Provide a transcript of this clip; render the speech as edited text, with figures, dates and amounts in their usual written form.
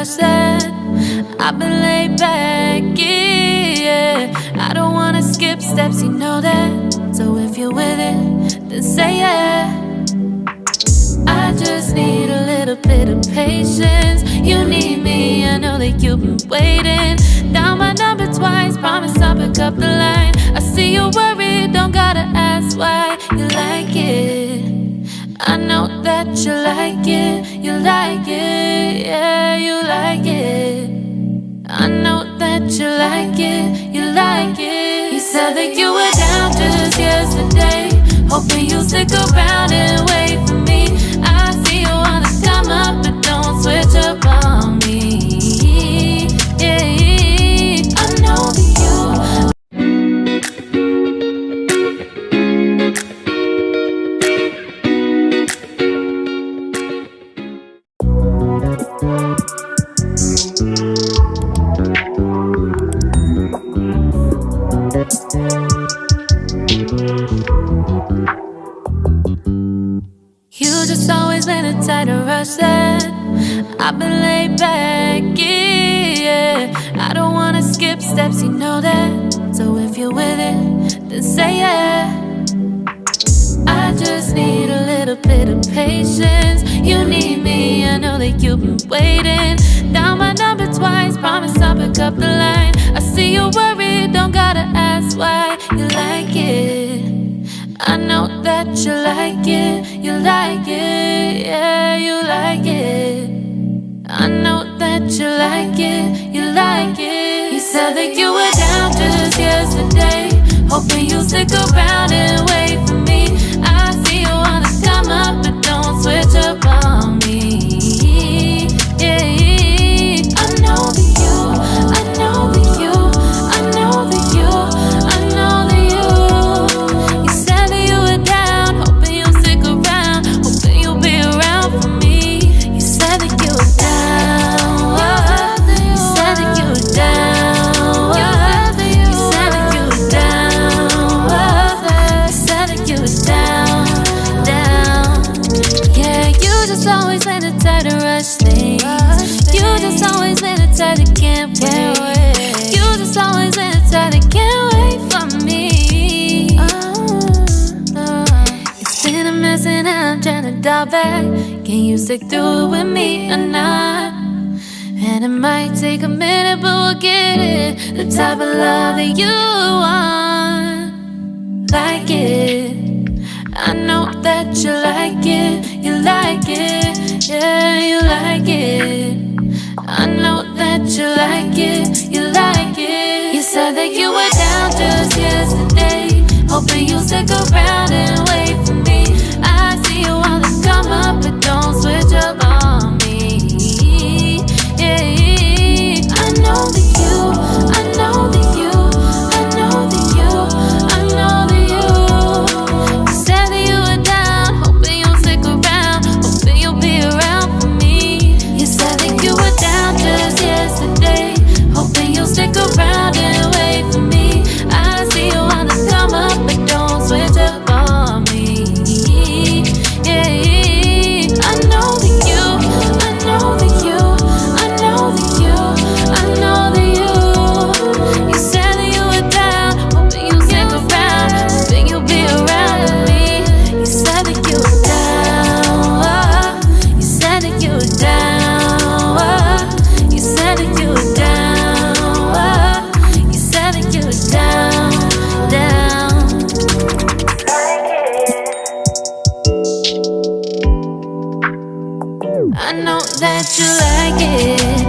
rush that. I've been laid back, yeah. I don't wanna skip steps, you know that. So if you're with it, then say yeah. I just need a little bit of patience. You need me, I know that you've been waiting. Down my number twice, promise I'll pick up the line. I see you worried, don't gotta ask why. You like it, I know that you like it. You like it, yeah, you like it. I know that you like it, you like it. You said that you were down just yesterday, hoping you'll stick around and wait for me. I see you wanna come up, but don't switch up on me. Yeah, I know that you just always been a tight rush that. I've been laid back, yeah. I don't wanna skip steps, you know that. So if you're with it, then say yeah. I just need a little bit of patience. You need me, I know that you've been waiting. Down my number twice, promise I'll pick up the line. I see you worried, don't gotta ask why. You like it, I know that you like it. You like it, yeah, you like it. I know that you like it, you like it. You said that you were down just yesterday, hoping you'll stick around and wait for me. I see you wanna come up, but don't switch up on me. Yeah, I know that you, I know that you, I know that you, I know that you. You said that you were down, hoping you'll stick around, hoping you'll be around for me. You said that you were down, you said that you were down, you said that you were down, you said that you were down, down. Yeah, you just always been the type to rush things. You just always been the type that can't wait. You just always been the type that can't wait for me. It's been a mess and I'm trying to dial back. Can you stick through it with me or not? And it might take a minute, but we'll get it. The type of love that you want, like it. I know that you like it, you like it, yeah, you like it. I know that you like it, you like it. You said that you were down just yesterday, hoping you'll stick around and wait for me. I see you wanna come up, but don't switch up on me. Yeah, I know that you, I know that you, I know that you, I know that you. You said that you were down, hoping you'll stick around, hoping you'll be around for me. You said that you were down just yesterday, hoping you'll stick around and wait for me. I see you wanna come up, but don't switch up on me. Yeah, I know that you, I know that you, I know that you, I know that you. You said that you were down, hoping you'll stick around, hoping you'll be around with me. You said that you were down, you said that you were down, you said that you were down, you said that you were down, down. I know that you like it.